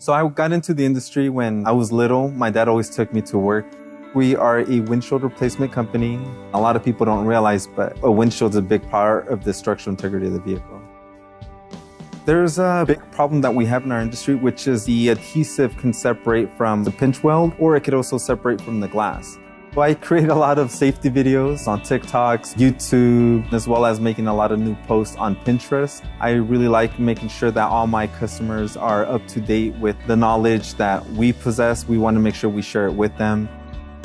So I got into the industry when I was little. My dad always took me to work. We are a windshield replacement company. A lot of people don't realize, but a windshield is a big part of the structural integrity of the vehicle. There's a big problem that we have in our industry, which is the adhesive can separate from the pinch weld, or it could also separate from the glass. So I create a lot of safety videos on TikToks, YouTube, as well as making a lot of new posts on Pinterest. I really like making sure that all my customers are up to date with the knowledge that we possess. We want to make sure we share it with them.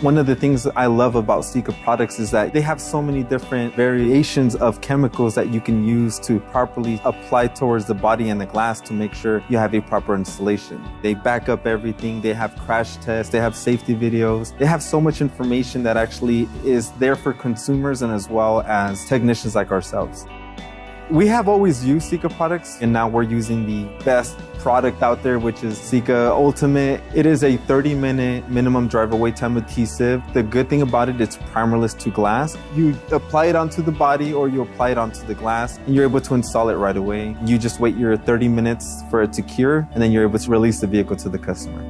One of the things I love about Sika products is that they have so many different variations of chemicals that you can use to properly apply towards the body and the glass to make sure you have a proper installation. They back up everything. They have crash tests. They have safety videos. They have so much information that actually is there for consumers and as well as technicians like ourselves. We have always used Sika products, and now we're using the best product out there, which is Sika Ultimate. It is a 30-minute minimum driver wait time adhesive. The good thing about it, it's primerless to glass. You apply it onto the body or you apply it onto the glass, and you're able to install it right away. You just wait your 30 minutes for it to cure, and then you're able to release the vehicle to the customer.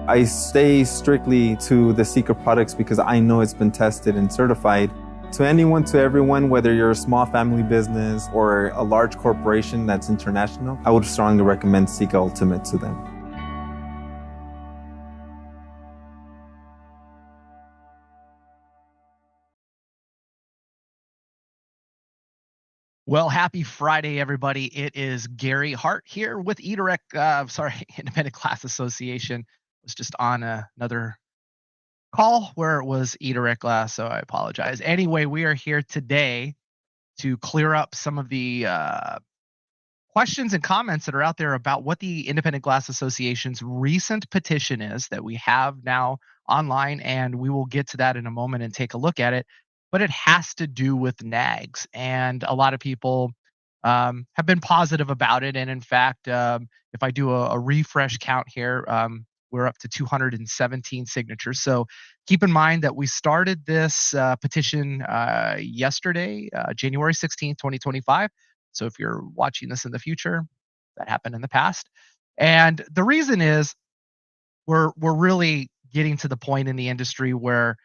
I stay strictly to the Sika products because I know it's been tested and certified. To anyone, to everyone, whether you're a small family business or a large corporation that's international, I would strongly recommend Sika Ultimate to them. Well, happy Friday, everybody. It is Gary Hart here with Independent Class Association. I was just on another call where it was eDirect Glass, so I apologize. Anyway, we are here today to clear up some of the questions and comments that are out there about what the Independent Glass Association's recent petition is that we have now online, and we will get to that in a moment and take a look at it. But it has to do with NAGS, and a lot of people have been positive about it. And in fact, if I do a refresh count here, we're up to 217 signatures. So keep in mind that we started this petition yesterday, January 16th, 2025. So if you're watching this in the future, that happened in the past. And the reason is we're really getting to the point in the industry where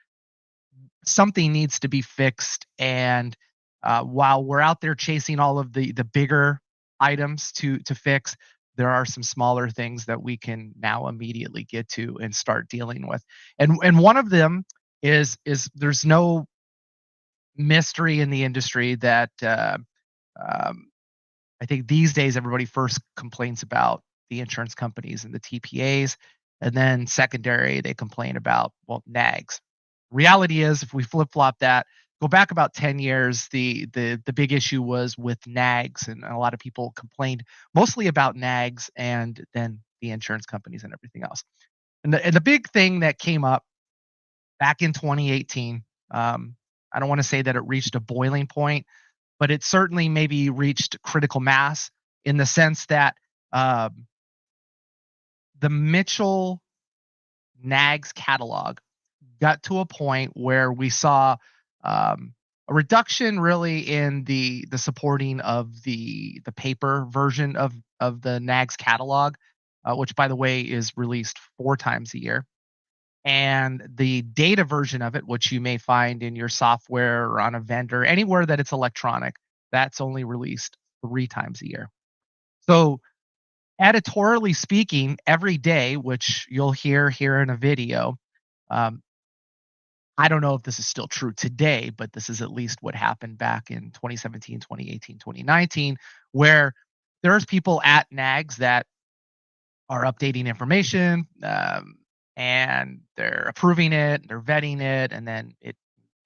something needs to be fixed. And while we're out there chasing all of the bigger items to fix, there are some smaller things that we can now immediately get to and start dealing with. And one of them is there's no mystery in the industry that I think these days everybody first complains about the insurance companies and the TPAs, and then secondary they complain about, well, NAGS. Reality is, if we flip-flop that, go back about 10 years, the big issue was with NAGS, and a lot of people complained mostly about NAGS and then the insurance companies and everything else. And the big thing that came up back in 2018, I don't want to say that it reached a boiling point, but it certainly maybe reached critical mass in the sense that the Mitchell NAGS catalog got to a point where we saw a reduction really in the supporting of the paper version of the NAGS catalog, which, by the way, is released 4 times a year. And the data version of it, which you may find in your software or on a vendor, anywhere that it's electronic, that's only released 3 times a year. So editorially speaking, every day, which you'll hear here in a video, I don't know if this is still true today, but this is at least what happened back in 2017, 2018, 2019, where there's people at NAGS that are updating information, and they're approving it, they're vetting it, and then it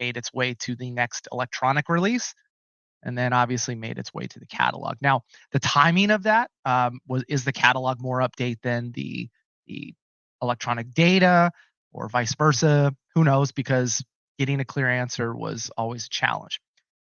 made its way to the next electronic release, and then obviously made its way to the catalog. Now, the timing of that is the catalog more update than the electronic data, or vice versa? Who knows? Because getting a clear answer was always a challenge.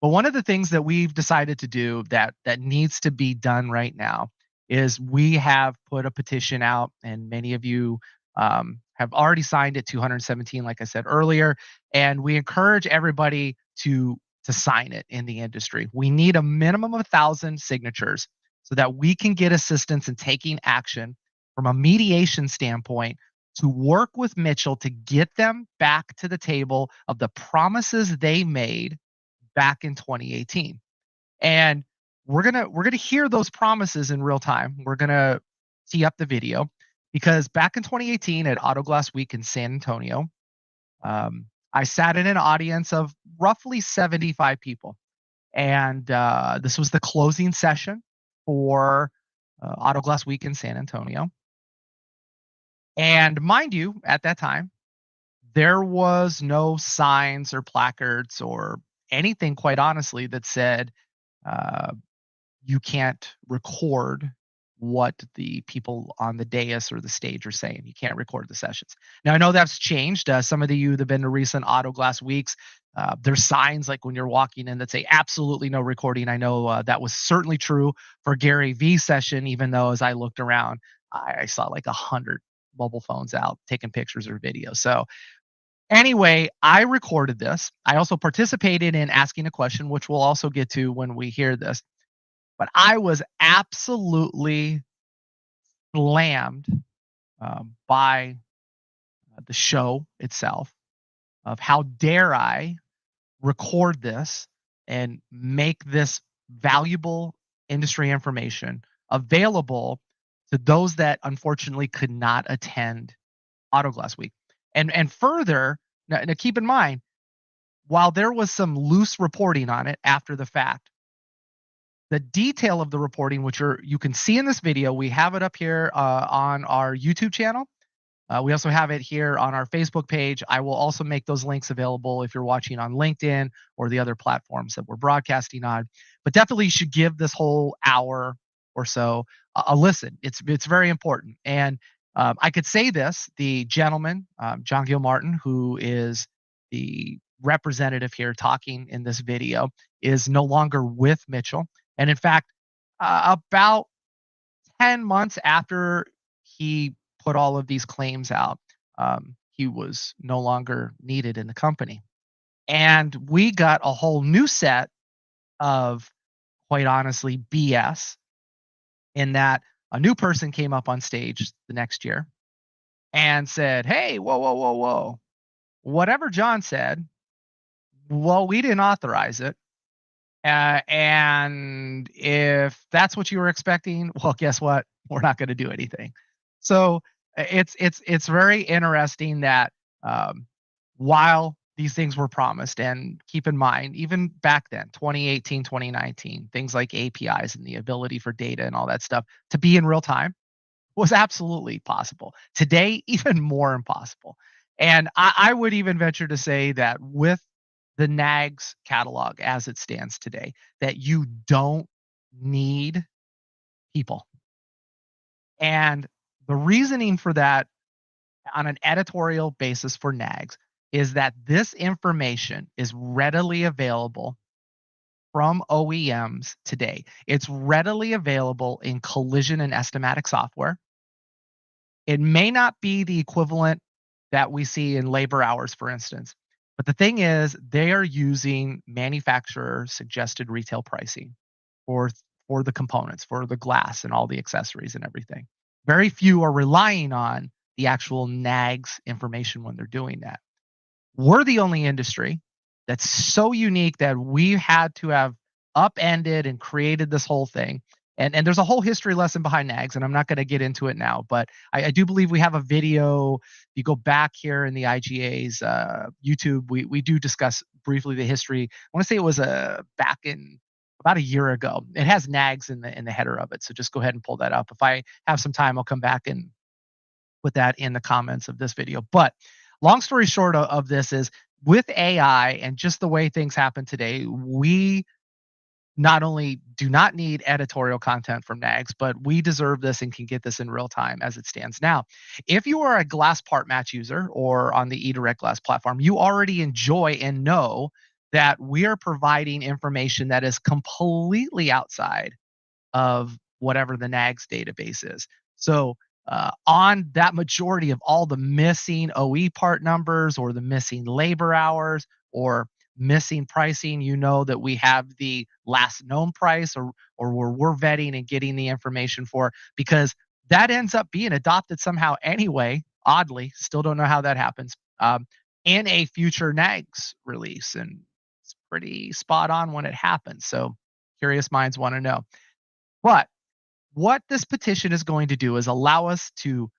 But one of the things that we've decided to do that needs to be done right now is we have put a petition out, and many of you have already signed it, 217, like I said earlier, and we encourage everybody to sign it in the industry. We need a minimum of 1,000 signatures so that we can get assistance in taking action from a mediation standpoint to work with Mitchell to get them back to the table of the promises they made back in 2018. And we're gonna hear those promises in real time. We're gonna tee up the video because back in 2018 at Auto Glass Week in San Antonio, I sat in an audience of roughly 75 people, and this was the closing session for Auto Glass Week in San Antonio. And mind you, at that time, there was no signs or placards or anything, quite honestly, that said uh, you can't record what the people on the dais or the stage are saying. You can't record the sessions. Now, I know that's changed. Some of the you that have been to recent Auto Glass Weeks, there's signs like when you're walking in that say absolutely no recording. I know that was certainly true for Gary V's session, even though as I looked around, I saw like 100 mobile phones out taking pictures or videos. So anyway, I recorded this. I also participated in asking a question, which we'll also get to when we hear this. But I was absolutely slammed by the show itself of how dare I record this and make this valuable industry information available to those that unfortunately could not attend Auto Glass Week. And further, now keep in mind, while there was some loose reporting on it after the fact, the detail of the reporting, which you can see in this video, we have it up here on our YouTube channel. We also have it here on our Facebook page. I will also make those links available if you're watching on LinkedIn or the other platforms that we're broadcasting on. But definitely you should give this whole hour or so a listen. It's very important. And I could say this, the gentleman, John Gilmartin, who is the representative here talking in this video, is no longer with Mitchell. And in fact, about 10 months after he put all of these claims out, he was no longer needed in the company. And we got a whole new set of, quite honestly, BS in that a new person came up on stage the next year and said, hey, whoa, whoa, whoa, whoa. Whatever John said, well, we didn't authorize it. And if that's what you were expecting, well, guess what? We're not going to do anything. So it's very interesting that while these things were promised, and keep in mind, even back then, 2018, 2019, things like APIs and the ability for data and all that stuff to be in real time was absolutely possible. Today, even more impossible. And I would even venture to say that with the NAGS catalog as it stands today, that you don't need people. And the reasoning for that on an editorial basis for NAGS is that this information is readily available from OEMs today. It's readily available in collision and estimatic software. It may not be the equivalent that we see in labor hours, for instance. But the thing is, they are using manufacturer suggested retail pricing for the components, for the glass and all the accessories and everything. Very few are relying on the actual NAGS information when they're doing that. We're the only industry that's so unique that we had to have upended and created this whole thing. And there's a whole history lesson behind NAGS, and I'm not going to get into it now, but I do believe we have a video. If you go back here in the IGA's YouTube, we do discuss briefly the history. I want to say it was back in about a year ago. It has NAGS in the header of it, so just go ahead and pull that up. If I have some time, I'll come back and put that in the comments of this video. But long story short of this is, with AI and just the way things happen today, we not only do not need editorial content from NAGS, but we deserve this and can get this in real time as it stands now. If you are a glass part match user or on the eDirect Glass platform, you already enjoy and know that we are providing information that is completely outside of whatever the NAGS database is. So on that majority of all the missing OE part numbers or the missing labor hours or missing pricing, you know that we have the last known price or where we're vetting and getting the information for, because that ends up being adopted somehow anyway, oddly, still don't know how that happens, in a future NAGS release. And it's pretty spot on when it happens. So curious minds want to know. But what this petition is going to do is allow us to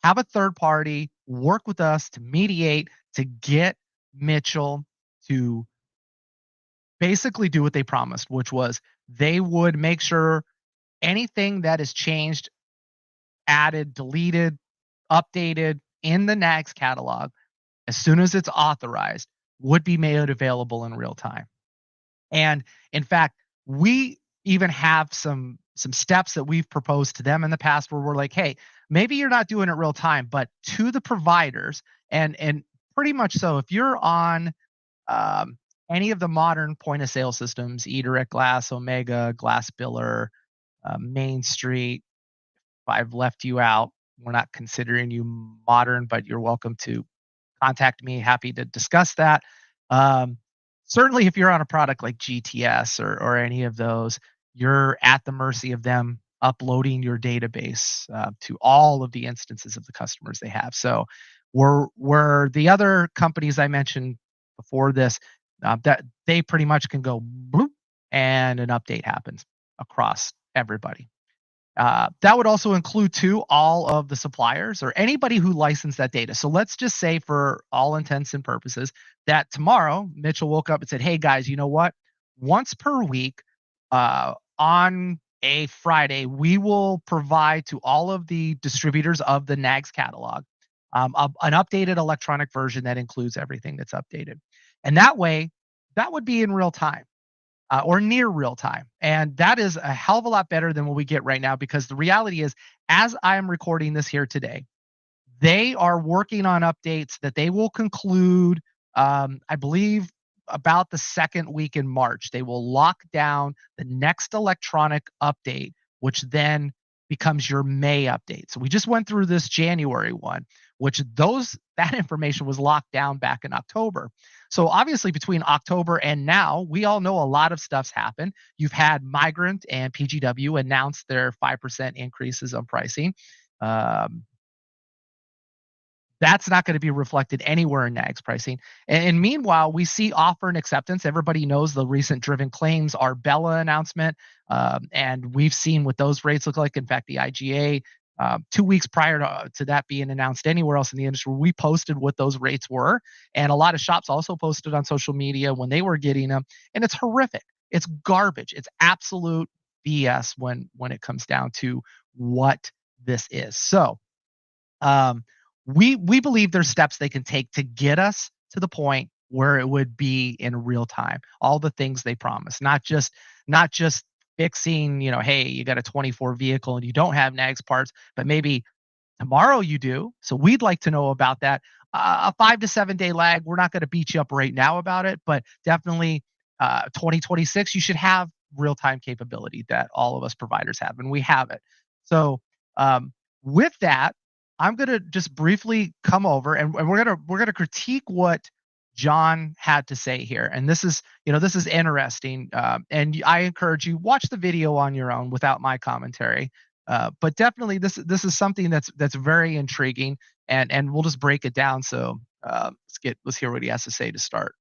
have a third party work with us to mediate, to get Mitchell to basically do what they promised, which was they would make sure anything that is changed, added, deleted, updated in the NAGS catalog, as soon as it's authorized, would be made available in real time. And in fact, we even have some steps that we've proposed to them in the past where we're like, hey, maybe you're not doing it real time, but to the providers, and pretty much so, if you're on any of the modern point of sale systems, eDirect Glass, Omega, Glass Biller, Main Street, if I've left you out, we're not considering you modern, but you're welcome to contact me. Happy to discuss that. Certainly, if you're on a product like GTS or any of those, you're at the mercy of them uploading your database to all of the instances of the customers they have. So, we're the other companies I mentioned before this, that they pretty much can go bloop and an update happens across everybody. That would also include too all of the suppliers or anybody who licensed that data. So let's just say, for all intents and purposes, that tomorrow Mitchell woke up and said, "Hey guys, you know what? Once per week, on a Friday, we will provide to all of the distributors of the NAGS catalog an updated electronic version that includes everything that's updated." And that way, that would be in real time. Or near real time. And that is a hell of a lot better than what we get right now, because the reality is, as I am recording this here today, they are working on updates that they will conclude, I believe, about the second week in March. They will lock down the next electronic update, which then becomes your May update. So we just went through this January one, which that information was locked down back in October. So obviously between October and now, we all know a lot of stuff's happened. You've had Migrant and PGW announce their 5% increases on pricing. That's not going to be reflected anywhere in NAGS pricing. And meanwhile, we see offer and acceptance. Everybody knows the recent driven claims Arbella announcement. And we've seen what those rates look like. In fact, the IGA, 2 weeks prior to that being announced anywhere else in the industry, we posted what those rates were. And a lot of shops also posted on social media when they were getting them. And it's horrific. It's garbage. It's absolute BS when it comes down to what this is. So, we believe there's steps they can take to get us to the point where it would be in real time. All the things they promise, not just fixing, hey, you got a 24 vehicle and you don't have NAGS parts, but maybe tomorrow you do. So we'd like to know about that. A 5 to 7 day lag. We're not going to beat you up right now about it, but definitely 2026, you should have real time capability that all of us providers have, and we have it. So with that, I'm going to just briefly come over and we're going to critique what John had to say here. And this is interesting. And I encourage you, watch the video on your own without my commentary. But definitely this is something that's very intriguing, and we'll just break it down. So let's hear what he has to say to start.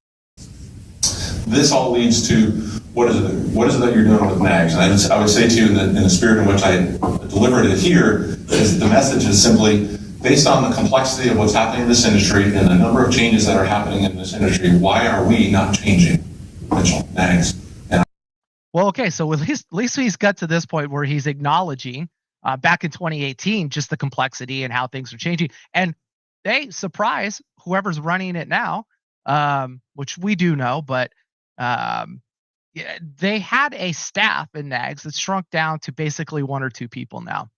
This all leads to what is it that you're doing with NAGS? And I would say to you in the spirit in which I delivered it here, is the message is simply, based on the complexity of what's happening in this industry and the number of changes that are happening in this industry, why are we not changing NAGS? Well, okay, so at least he's got to this point where he's acknowledging back in 2018 just the complexity and how things are changing. And they surprise whoever's running it now, which we do know, but they had a staff in NAGS that's shrunk down to basically 1 or 2 people now.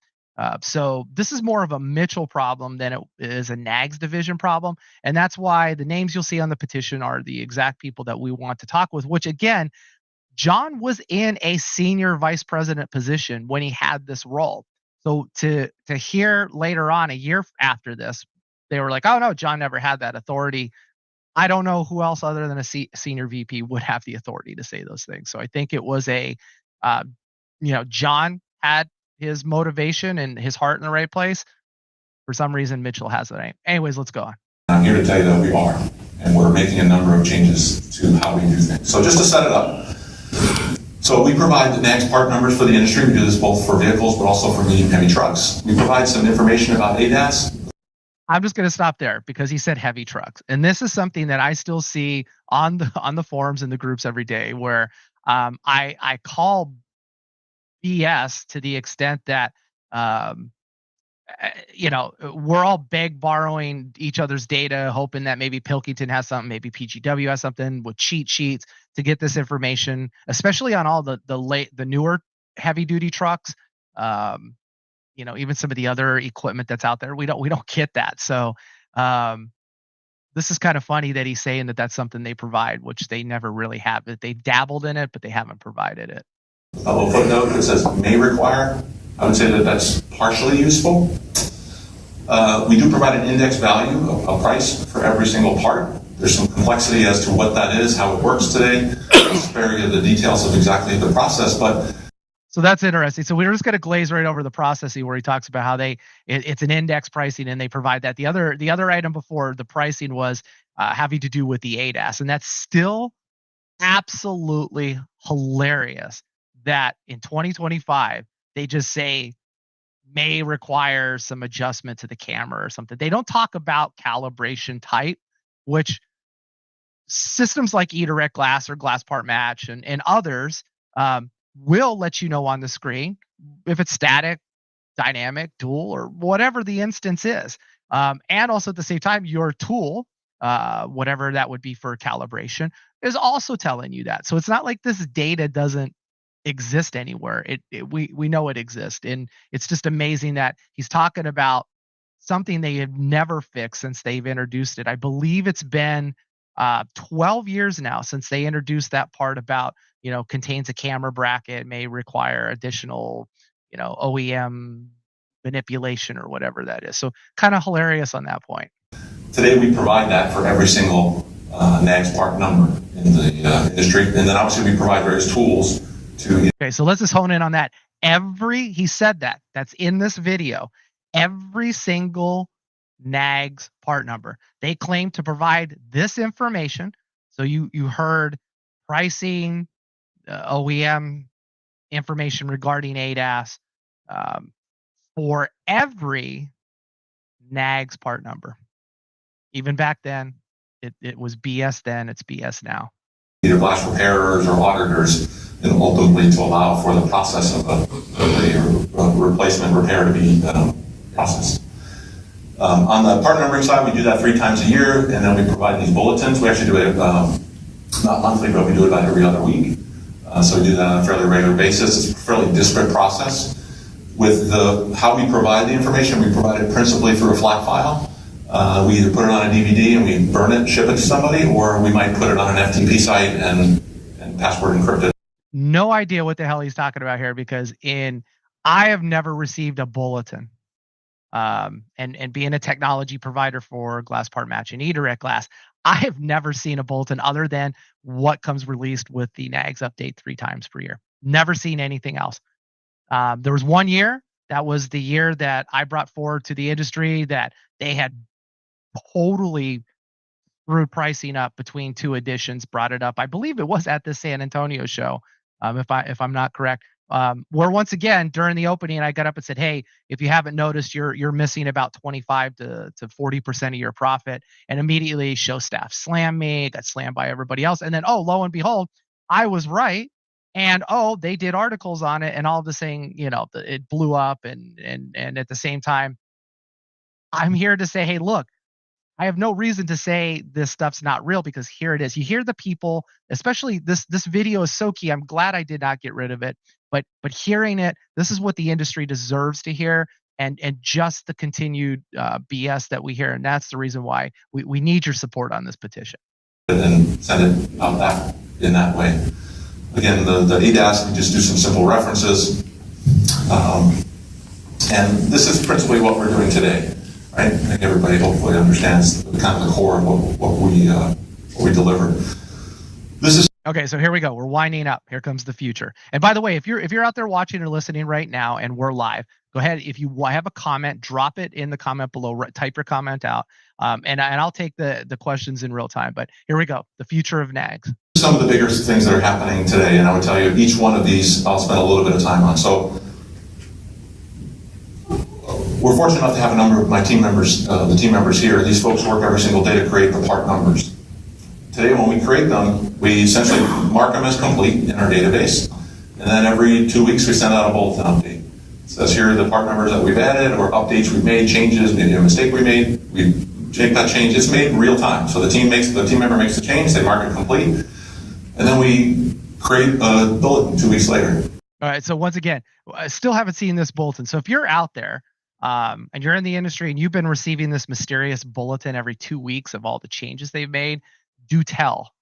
So this is more of a Mitchell problem than it is a NAGS division problem. And that's why the names you'll see on the petition are the exact people that we want to talk with, which again, John was in a senior vice president position when he had this role. So to hear later on, a year after this, they were like, oh no, John never had that authority. I don't know who else other than a senior VP would have the authority to say those things. So I think it was John had his motivation and his heart in the right place. For some reason, Mitchell has it. Anyways, let's go on. I'm here to tell you that we are, and we're making a number of changes to how we do things. So just to set it up, so we provide the NAGS part numbers for the industry. We do this both for vehicles, but also for medium heavy trucks. We provide some information about ADAS. I'm just going to stop there because he said heavy trucks, and this is something that I still see on the forums and the groups every day, where I call BS to the extent that we're all borrowing each other's data, hoping that maybe Pilkington has something, maybe PGW has something with cheat sheets to get this information, especially on all the newer heavy duty trucks. Even some of the other equipment that's out there, we don't get that. So this is kind of funny that he's saying that that's something they provide, which they never really have. They dabbled in it, but they haven't provided it. A little footnote that says may require. I would say that that's partially useful. We do provide an index value, a price for every single part. There's some complexity as to what that is, how it works today. I'll spare you the details of exactly the process, but. So that's interesting. So we're just going to glaze right over the processing where he talks about how it's an index pricing and they provide that. The other item before the pricing was having to do with the ADAS, and that's still absolutely hilarious that in 2025 they just say may require some adjustment to the camera or something. They don't talk about calibration type, which systems like eDirect Glass or Glass Part Match and others will let you know on the screen if it's static, dynamic, dual, or whatever the instance is. And also at the same time, your tool, whatever that would be for calibration, is also telling you that. So it's not like this data doesn't exist anywhere. We know it exists, and it's just amazing that he's talking about something they have never fixed since they've introduced it. I believe it's been 12 years now since they introduced that part about contains a camera bracket, may require additional OEM manipulation or whatever that is. So kind of hilarious on that point. Today we provide that for every single NAGS part number in the industry, and then obviously we provide various tools to. Okay, so let's just hone in on that. He said that's in this video, every single NAGS part number. They claim to provide this information. So you heard pricing, OEM information regarding ADAS for every NAGS part number. Even back then, it was BS then, it's BS now. Either glass repairers or auditors, and ultimately to allow for the process of a replacement repair to be processed. On the part numbering side, we do that 3 times a year, and then we provide these bulletins. We actually do it not monthly, but we do it about every other week. So we do that on a fairly regular basis. It's a fairly disparate process. With how we provide the information, we provide it principally through a flat file. We either put it on a DVD and we burn it and ship it to somebody, or we might put it on an FTP site and password encrypt it. No idea what the hell he's talking about here, because I have never received a bulletin. And being a technology provider for Glass Part Match and eDirect Glass, I have never seen a bulletin other than what comes released with the NAGS update 3 times per year. Never seen anything else. There was one year, that was the year that I brought forward to the industry that they had totally screwed pricing up between 2 editions, brought it up. I believe it was at the San Antonio show, if I'm not correct. Where once again during the opening, I got up and said, "Hey, if you haven't noticed, you're missing about 25 to 40% of your profit." And immediately, show staff slammed me, got slammed by everybody else, and then lo and behold, I was right, and they did articles on it, and all of the saying, it blew up, and at the same time, I'm here to say, hey, look, I have no reason to say this stuff's not real, because here it is. You hear the people, especially this video is so key. I'm glad I did not get rid of it, but hearing it, this is what the industry deserves to hear, and just the continued BS that we hear, and that's the reason why we need your support on this petition. And send it out in that way. Again, the ADAS, we just do some simple references, and this is principally what we're doing today. Right? I think everybody hopefully understands kind of the core of what we deliver. This is Okay, so here we go. We're winding up. Here comes the future. And by the way, if you're out there watching or listening right now and we're live, go ahead. If you have a comment, drop it in the comment below. Type your comment out, and I'll take the questions in real time. But here we go. The future of NAGS. Some of the bigger things that are happening today, and I would tell you each one of these I'll spend a little bit of time on. So we're fortunate enough to have a number of my team members, the team members here. These folks work every single day to create the part numbers. Today, when we create them, we essentially mark them as complete in our database, and then every 2 weeks we send out a bulletin update. It says here are the part numbers that we've added, or updates we've made, changes, maybe a mistake we made. We make that change. It's made real time. So the team member makes the change, they mark it complete, and then we create a bulletin 2 weeks later. All right. So once again, I still haven't seen this bulletin. So if you're out there and you're in the industry and you've been receiving this mysterious bulletin every 2 weeks of all the changes they've made, do tell.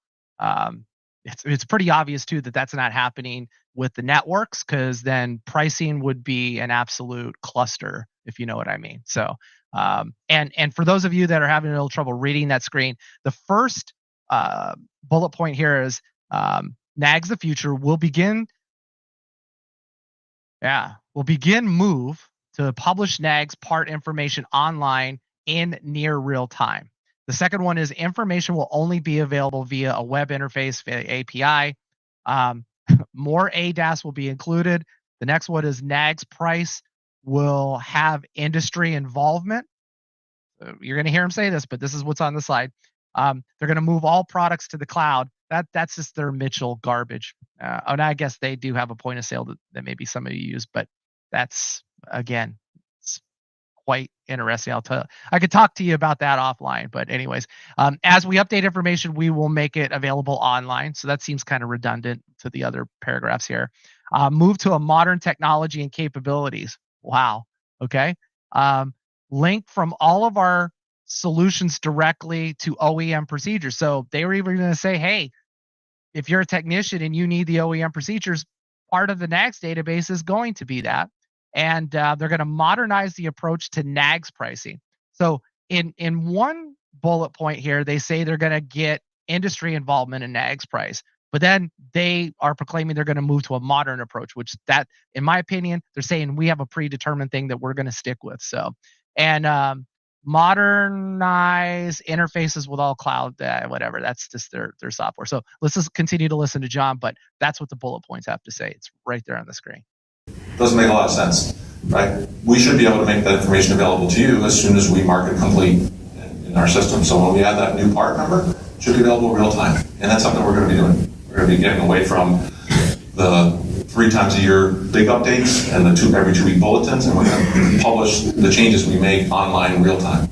It's pretty obvious too that that's not happening with the networks, because then pricing would be an absolute cluster, if you know what I mean. So and for those of you that are having a little trouble reading that screen, the first bullet point here is NAGS the future will begin move to publish NAGS part information online in near real time. The second one is information will only be available via a web interface, via API. More ADAS will be included. The next one is NAGS price will have industry involvement. You're going to hear them say this, but this is what's on the slide. They're going to move all products to the cloud. That's just their Mitchell garbage. And I guess they do have a point of sale that maybe some of you use, but that's, again, quite interesting. I could talk to you about that offline, but anyways, as we update information, we will make it available online. So that seems kind of redundant to the other paragraphs here. Move to a modern technology and capabilities. Wow. Okay. Link from all of our solutions directly to OEM procedures. So they were even going to say, hey, if you're a technician and you need the OEM procedures, part of the NAGS database is going to be that. And they're going to modernize the approach to NAGS pricing. So in one bullet point here, they say they're going to get industry involvement in NAGS price, but then they are proclaiming they're going to move to a modern approach, which that, in my opinion, they're saying we have a predetermined thing that we're going to stick with. So, and modernize interfaces with all cloud, whatever. That's just their software. So let's just continue to listen to John, but that's what the bullet points have to say. It's right there on the screen. Doesn't make a lot of sense, right? We should be able to make that information available to you as soon as we mark it complete in our system. So when we add that new part number, it should be available real time. And that's something we're going to be doing. We're going to be getting away from the 3 times a year big updates and the every 2 week bulletins, and we're going to publish the changes we make online in real time.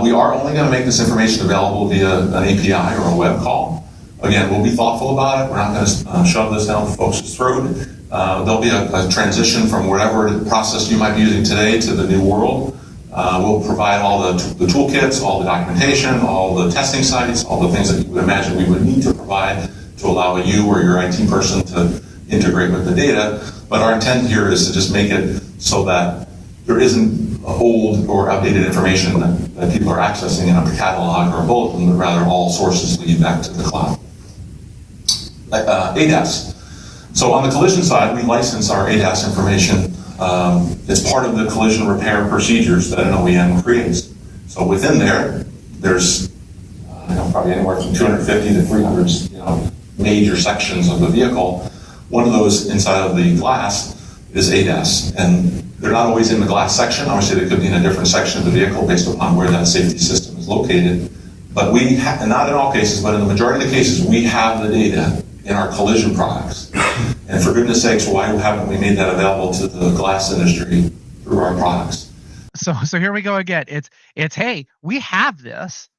We are only going to make this information available via an API or a web call. Again, we'll be thoughtful about it. We're not going to shove this down folks' throat. There'll be a transition from whatever process you might be using today to the new world. We'll provide all the toolkits, all the documentation, all the testing sites, all the things that you would imagine we would need to provide to allow you or your IT person to integrate with the data. But our intent here is to just make it so that there isn't old or outdated information that people are accessing in a catalog or a bulletin, but rather all sources lead back to the cloud. ADAS. So on the collision side, we license our ADAS information. It's part of the collision repair procedures that an OEM creates. So within there's probably anywhere from 250 to 300 major sections of the vehicle. One of those inside of the glass is ADAS, and they're not always in the glass section. Obviously, they could be in a different section of the vehicle based upon where that safety system is located. But and not in all cases, but in the majority of the cases, we have the data in our collision products. And for goodness sakes, why haven't we made that available to the glass industry through our products? So here we go again. It's hey, we have this,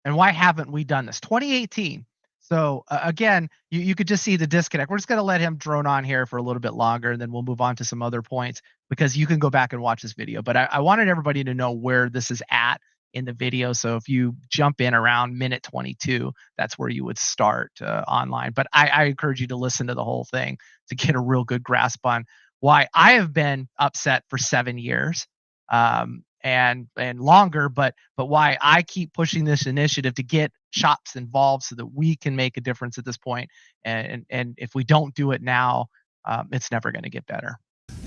and why haven't we done this? 2018. So again, you could just see the disconnect. We're just going to let him drone on here for a little bit longer, and then we'll move on to some other points, because you can go back and watch this video. But I wanted everybody to know where this is at in the video. So if you jump in around minute 22, that's where you would start online. But I encourage you to listen to the whole thing to get a real good grasp on why I have been upset for 7 years and longer, but why I keep pushing this initiative to get shops involved so that we can make a difference at this point. And if we don't do it now, it's never going to get better.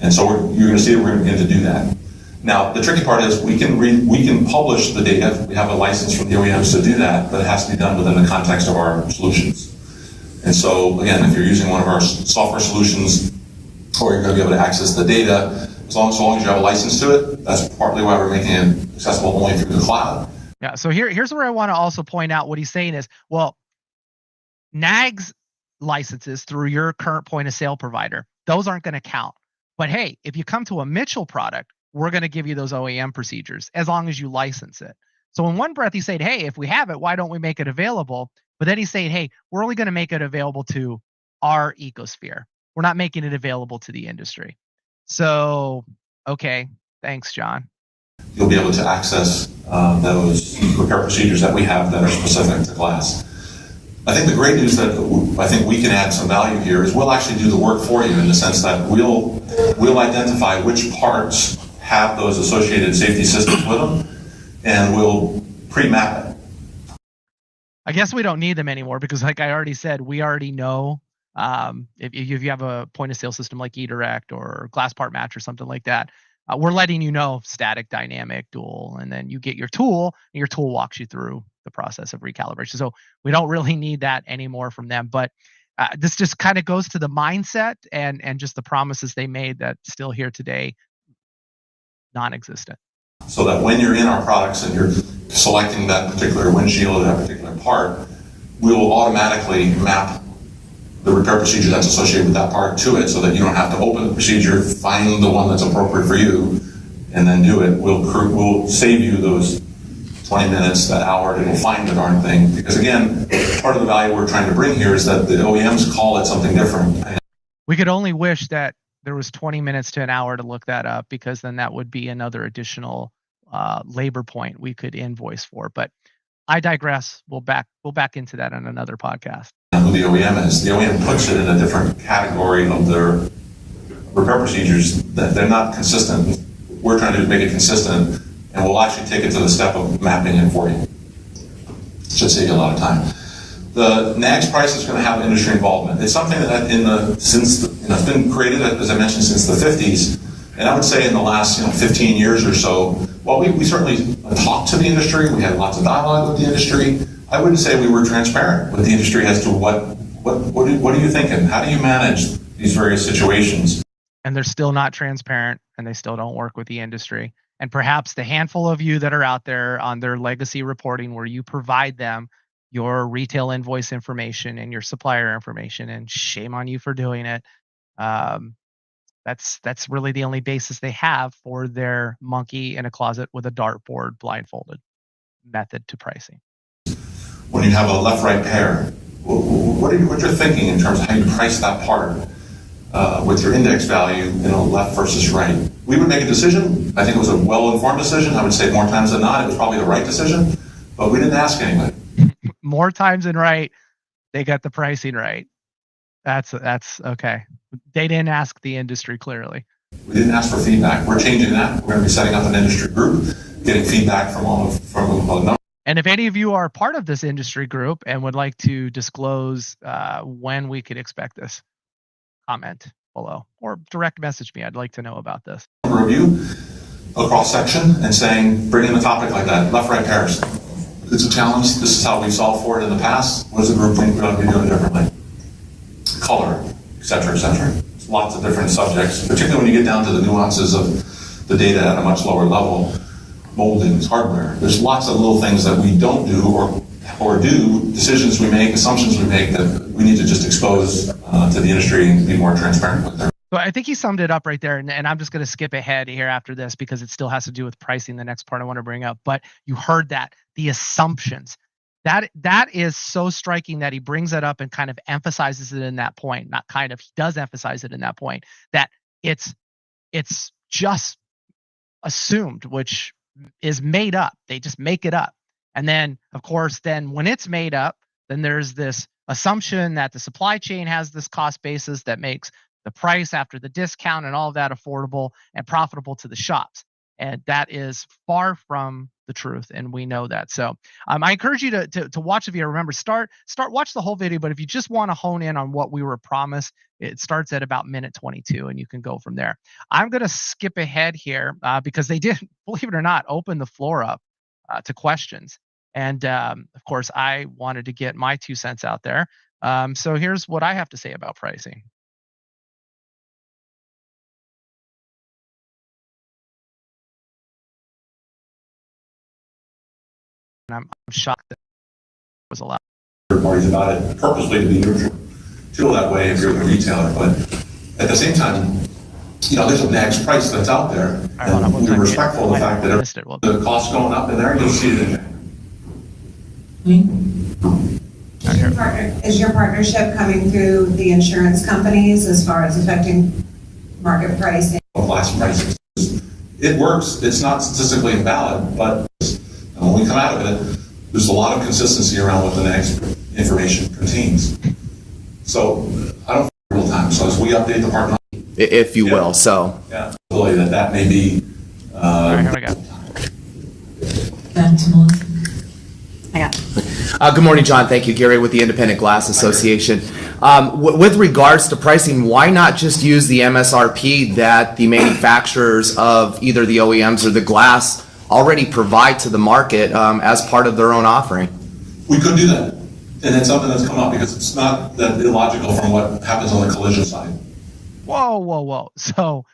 And so you're going to see that we're going to begin to do that. Now, the tricky part is we can publish the data. We have a license from the OEMs to do that, but it has to be done within the context of our solutions. And so, again, if you're using one of our software solutions, or you're going to be able to access the data, as long as you have a license to it, that's partly why we're making it accessible only through the cloud. Yeah. So here's where I want to also point out what he's saying is, well, NAGS licenses through your current point of sale provider, those aren't going to count. But hey, if you come to a Mitchell product, we're going to give you those OEM procedures as long as you license it. So in one breath, he's saying, hey, if we have it, why don't we make it available? But then he's saying, hey, we're only going to make it available to our ecosphere. We're not making it available to the industry. So, okay, thanks, John. You'll be able to access those repair procedures that we have that are specific to glass. I think the great news that I think we can add some value here is we'll actually do the work for you in the sense that we'll identify which parts have those associated safety systems with them, and we'll pre-map it. I guess we don't need them anymore because, like I already said, we already know if you have a point of sale system like eDirect or glass part match or something like that, we're letting you know static, dynamic, dual, and then you get your tool, and your tool walks you through the process of recalibration. So we don't really need that anymore from them. But this just kind of goes to the mindset and just the promises they made that still here today, non-existent. So that when you're in our products and you're selecting that particular windshield or that particular part, we will automatically map the repair procedure that's associated with that part to it so that you don't have to open the procedure, find the one that's appropriate for you, and then do it. We'll save you those 20 minutes, that hour, to go find the darn thing. Because again, part of the value we're trying to bring here is that the OEMs call it something different. We could only wish that there was 20 minutes to an hour to look that up, because then that would be another additional labor point we could invoice for. But I digress. We'll back into that on another podcast. Who the OEM is. The OEM puts it in a different category of their repair procedures that they're not consistent. We're trying to make it consistent, and we'll actually take it to the step of mapping it for you. It should save you a lot of time. The NAGS price is going to have industry involvement. It's something that it's been created, as I mentioned, since the 50s. And I would say in the last 15 years or so, well, we certainly talked to the industry. We had lots of dialogue with the industry. I wouldn't say we were transparent with the industry as to what are you thinking? How do you manage these various situations? And they're still not transparent, and they still don't work with the industry. And perhaps the handful of you that are out there on their legacy reporting where you provide them your retail invoice information and your supplier information, and shame on you for doing it. That's really the only basis they have for their monkey in a closet with a dartboard blindfolded method to pricing. When you have a left-right pair, what you're thinking in terms of how you price that part with your index value, left versus right? We would make a decision. I think it was a well-informed decision. I would say more times than not, it was probably the right decision, but we didn't ask anybody. More times than right, they got the pricing right. That's okay. They didn't ask the industry clearly. We didn't ask for feedback. We're changing that. We're going to be setting up an industry group, getting feedback from a number. And if any of you are part of this industry group and would like to disclose when we could expect this, comment below or direct message me. I'd like to know about this. Review a cross section and saying, bring in a topic like that, left-right pairs. It's a challenge. This is how we solved for it in the past. What does the group think we ought to be doing differently? Color, et cetera, et cetera. There's lots of different subjects, particularly when you get down to the nuances of the data at a much lower level. Moldings, hardware. There's lots of little things that we don't do or do, decisions we make, assumptions we make that we need to just expose to the industry and be more transparent with them. So I think he summed it up right there, and I'm just going to skip ahead here after this because it still has to do with pricing, the next part I want to bring up. But you heard that, the assumptions. That is so striking that he brings that up and kind of emphasizes it in that point. Not kind of, he does emphasize it in that point, that it's just assumed, which is made up. They just make it up. And then, of course, then when it's made up, then there's this assumption that the supply chain has this cost basis that makes the price after the discount and all of that affordable and profitable to the shops. And that is far from the truth, and we know that. So I encourage you to watch the video. Remember, watch the whole video, but if you just want to hone in on what we were promised, it starts at about minute 22, and you can go from there. I'm going to skip ahead here because they did, believe it or not, open the floor up to questions. And of course, I wanted to get my 2 cents out there. So here's what I have to say about pricing. And I'm shocked that it was allowed. Third parties about it purposely to be neutral. Feel that way if you're the retailer, but at the same time, there's a NAGS price that's out there, and we're respectful of the fact that if the cost going up in there, you'll see it in there. Is your partnership coming through the insurance companies as far as affecting market pricing? Glass prices. It works. It's not statistically invalid, but when we come out of it, there's a lot of consistency around what the NAGS information contains. So I don't feel real time. So as we update the partner, if you will, so really that may be. All right, here we go. Back to Melissa. I got it. Good morning, John. Thank you. Gary with the Independent Glass Association. With regards to pricing, why not just use the MSRP that the manufacturers of either the OEMs or the glass already provide to the market as part of their own offering? We could do that. And it's something that's come up because it's not that illogical from what happens on the collision side. Whoa. So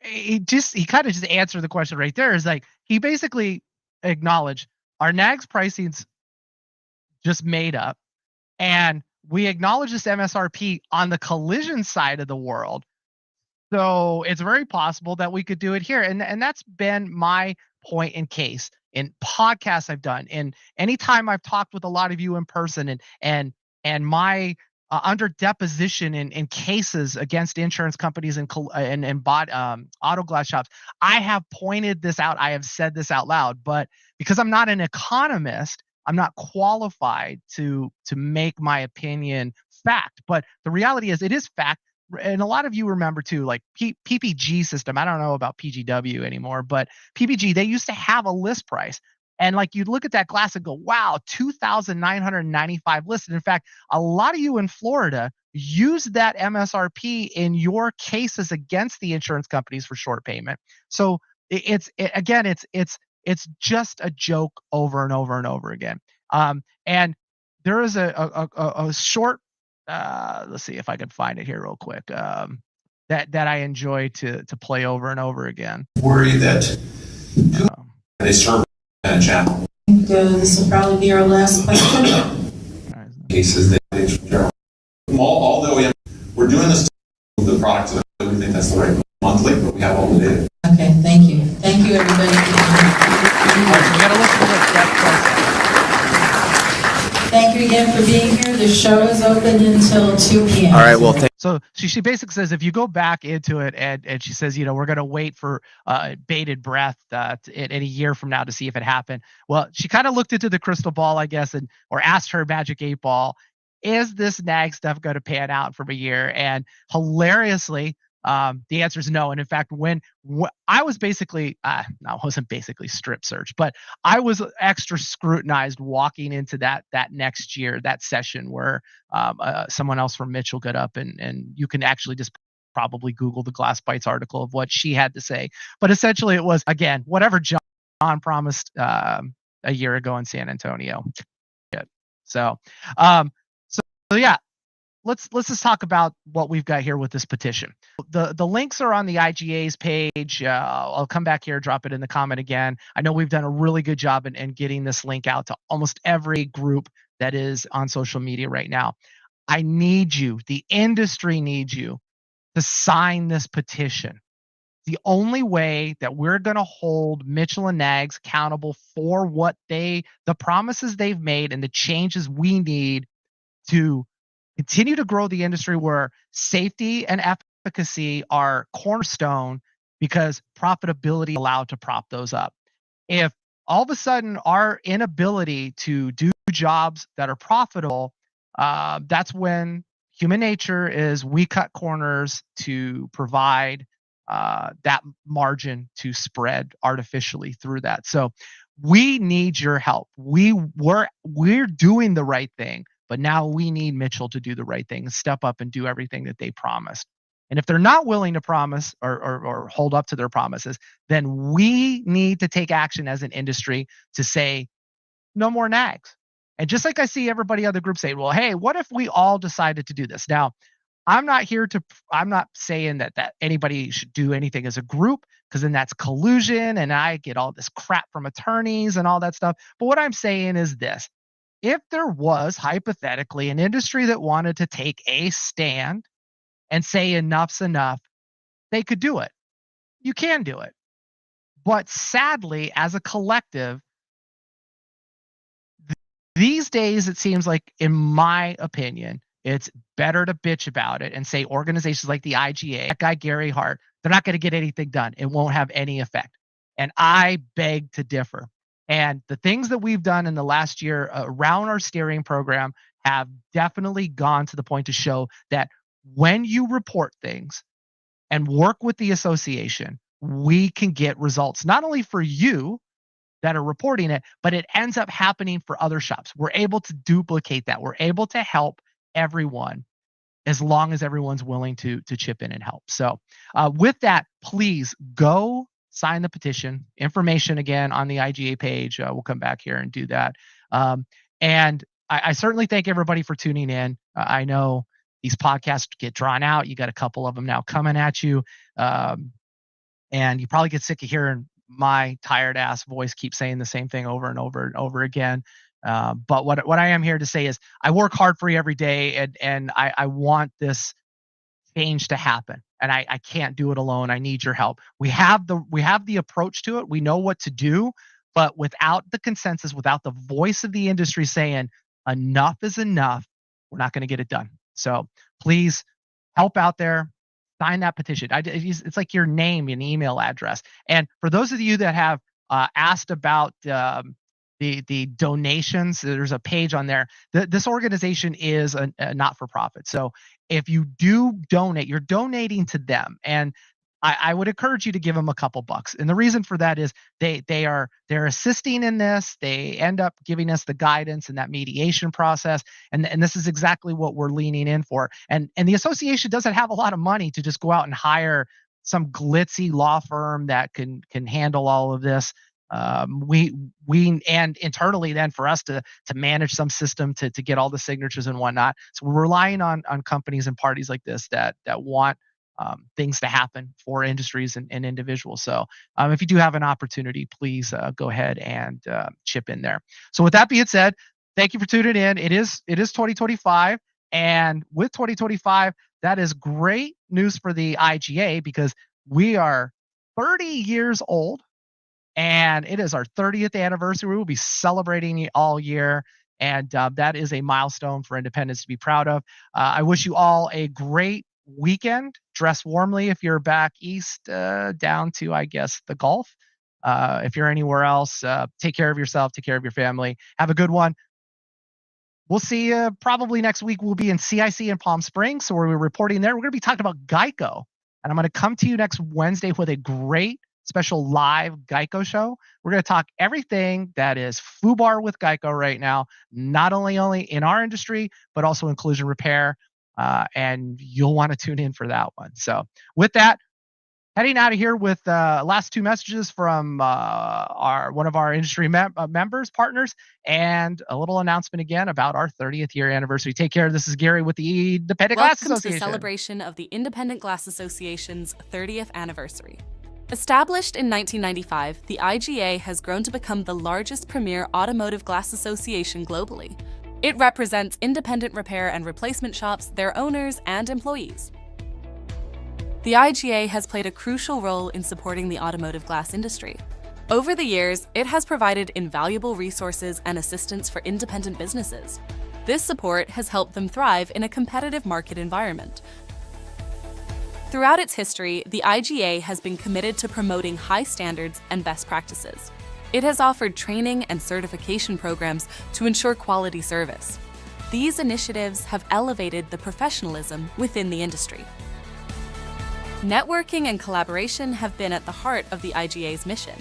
he kind of just answered the question right there. Is like, he basically acknowledged our NAGS pricing's just made up, and we acknowledge this MSRP on the collision side of the world. So it's very possible that we could do it here. And that's been my point in case in podcasts I've done, and anytime I've talked with a lot of you in person, and my under deposition in cases against insurance companies and auto glass shops, I have pointed this out. I have said this out loud, but because I'm not an economist, I'm not qualified to make my opinion fact. But the reality is, it is fact. And a lot of you remember too, like PPG system. I don't know about PGW anymore, but PPG, they used to have a list price. And like, you'd look at that glass and go, wow, 2,995 listed. In fact, a lot of you in Florida use that MSRP in your cases against the insurance companies for short payment. So it's just a joke over and over and over again. And there is a short, let's see if I can find it here real quick, that I enjoy to play over and over again. Worry that they serve a channel. I think this will probably be our last question. Cases that all the OEM, we're doing this to the products that we think that's the right monthly, but we have all the data. Okay, thank you. Thank you, everybody. All right, so we got to listen to that Thank you again for being here. The show is open until 2 p.m. All right, well, So she basically says, if you go back into it, and she says, we're going to wait for bated breath in a year from now to see if it happened. Well, she kind of looked into the crystal ball, I guess, or asked her magic 8 ball, is this NAG stuff going to pan out from a year? And hilariously, the answer is no. And in fact, when I was basically, I wasn't basically strip search, but I was extra scrutinized walking into that next year, that session where someone else from Mitchell got up, and you can actually just probably Google the Glass Bites article of what she had to say. But essentially it was, again, whatever John promised a year ago in San Antonio. So yeah. Let's just talk about what we've got here with this petition. The links are on the IGA's page. I'll come back here, drop it in the comment again. I know we've done a really good job in getting this link out to almost every group that is on social media right now. I need you, the industry needs you to sign this petition. The only way that we're going to hold Mitchell and NAGS accountable for what the promises they've made and the changes we need to continue to grow the industry, where safety and efficacy are cornerstone, because profitability allowed to prop those up. If all of a sudden our inability to do jobs that are profitable, that's when human nature is we cut corners to provide that margin to spread artificially through that. So we need your help. We're doing the right thing, but now we need Mitchell to do the right thing and step up and do everything that they promised. And if they're not willing to promise or hold up to their promises, then we need to take action as an industry to say no more nags. And just like I see everybody other groups say, well, hey, what if we all decided to do this? Now, I'm not saying that anybody should do anything as a group, because then that's collusion and I get all this crap from attorneys and all that stuff. But what I'm saying is this: if there was hypothetically an industry that wanted to take a stand and say enough's enough, they could do it. You can do it. But sadly, as a collective, these days, it seems like, in my opinion, it's better to bitch about it and say organizations like the IGA, that guy Gary Hart, they're not going to get anything done. It won't have any effect. And I beg to differ. And the things that we've done in the last year around our steering program have definitely gone to the point to show that when you report things and work with the association, we can get results, not only for you that are reporting it, but it ends up happening for other shops. We're able to duplicate that. We're able to help everyone as long as everyone's willing to chip in and help. So with that, please go sign the petition. Information again on the IGA page. We'll come back here and do that. And I certainly thank everybody for tuning in. I know these podcasts get drawn out. You got a couple of them now coming at you. And you probably get sick of hearing my tired ass voice keep saying the same thing over and over and over again. But what I am here to say is I work hard for you every day, and I want this change to happen. And I can't do it alone. I need your help. We have the approach to it. We know what to do, but without the consensus, without the voice of the industry saying enough is enough, we're not going to get it done. So please help out there. Sign that petition. It's like your name and email address. And for those of you that have asked about the donations, there's a page on there. This organization is a not-for-profit. So if you do donate, you're donating to them. And I would encourage you to give them a couple bucks. And the reason for that is they're assisting in this. They end up giving us the guidance and that mediation process. And this is exactly what we're leaning in for. And the association doesn't have a lot of money to just go out and hire some glitzy law firm that can handle all of this. We and internally then for us to manage some system to get all the signatures and whatnot. So we're relying on companies and parties like this that want things to happen for industries and individuals. So if you do have an opportunity, please go ahead and chip in there. So with that being said, thank you for tuning in. It is 2025. And with 2025, that is great news for the IGA because we are 30 years old and it is our 30th anniversary. We will be celebrating it all year. And that is a milestone for independence to be proud of. I wish you all a great weekend. Dress warmly if you're back east down to, I guess, the Gulf. If you're anywhere else, take care of yourself, take care of your family. Have a good one. We'll see you probably next week. We'll be in CIC in Palm Springs, so we're reporting there. We're going to be talking about Geico, and I'm going to come to you next Wednesday with a great special live Geico show. We're going to talk everything that is FUBAR with Geico right now, not only in our industry, but also in collision repair. And you'll want to tune in for that one. So with that, heading out of here with last two messages from one of our industry members, partners, and a little announcement again about our 30th year anniversary. Take care. This is Gary with the Independent Glass Association. Welcome to the celebration of the Independent Glass Association's 30th anniversary. Established in 1995, the IGA has grown to become the largest premier automotive glass association globally. It represents independent repair and replacement shops, their owners, and employees. The IGA has played a crucial role in supporting the automotive glass industry. Over the years, it has provided invaluable resources and assistance for independent businesses. This support has helped them thrive in a competitive market environment. Throughout its history, the IGA has been committed to promoting high standards and best practices. It has offered training and certification programs to ensure quality service. These initiatives have elevated the professionalism within the industry. Networking and collaboration have been at the heart of the IGA's mission.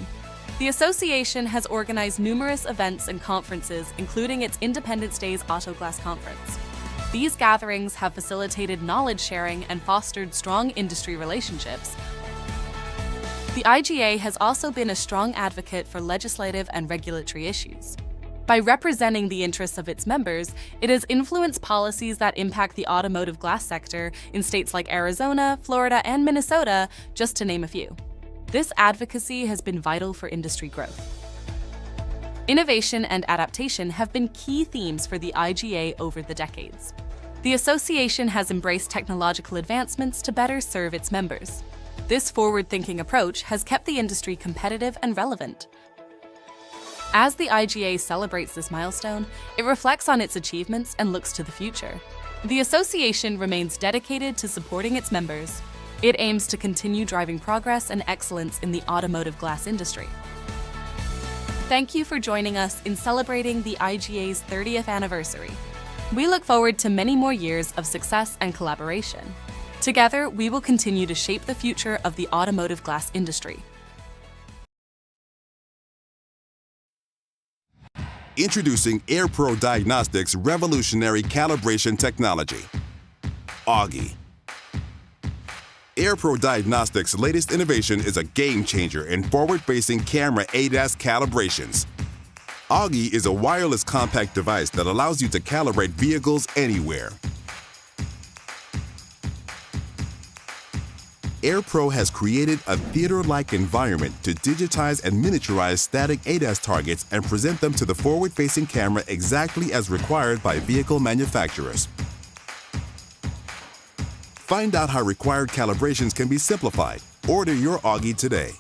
The association has organized numerous events and conferences, including its Independence Days Auto Glass Conference. These gatherings have facilitated knowledge sharing and fostered strong industry relationships. The IGA has also been a strong advocate for legislative and regulatory issues. By representing the interests of its members, it has influenced policies that impact the automotive glass sector in states like Arizona, Florida, and Minnesota, just to name a few. This advocacy has been vital for industry growth. Innovation and adaptation have been key themes for the IGA over the decades. The association has embraced technological advancements to better serve its members. This forward-thinking approach has kept the industry competitive and relevant. As the IGA celebrates this milestone, it reflects on its achievements and looks to the future. The association remains dedicated to supporting its members. It aims to continue driving progress and excellence in the automotive glass industry. Thank you for joining us in celebrating the IGA's 30th anniversary. We look forward to many more years of success and collaboration. Together, we will continue to shape the future of the automotive glass industry. Introducing AirPro Diagnostics' revolutionary calibration technology, Augie. AirPro Diagnostics' latest innovation is a game changer in forward-facing camera ADAS calibrations. Augie is a wireless compact device that allows you to calibrate vehicles anywhere. AirPro has created a theater-like environment to digitize and miniaturize static ADAS targets and present them to the forward-facing camera exactly as required by vehicle manufacturers. Find out how required calibrations can be simplified. Order your Augie today.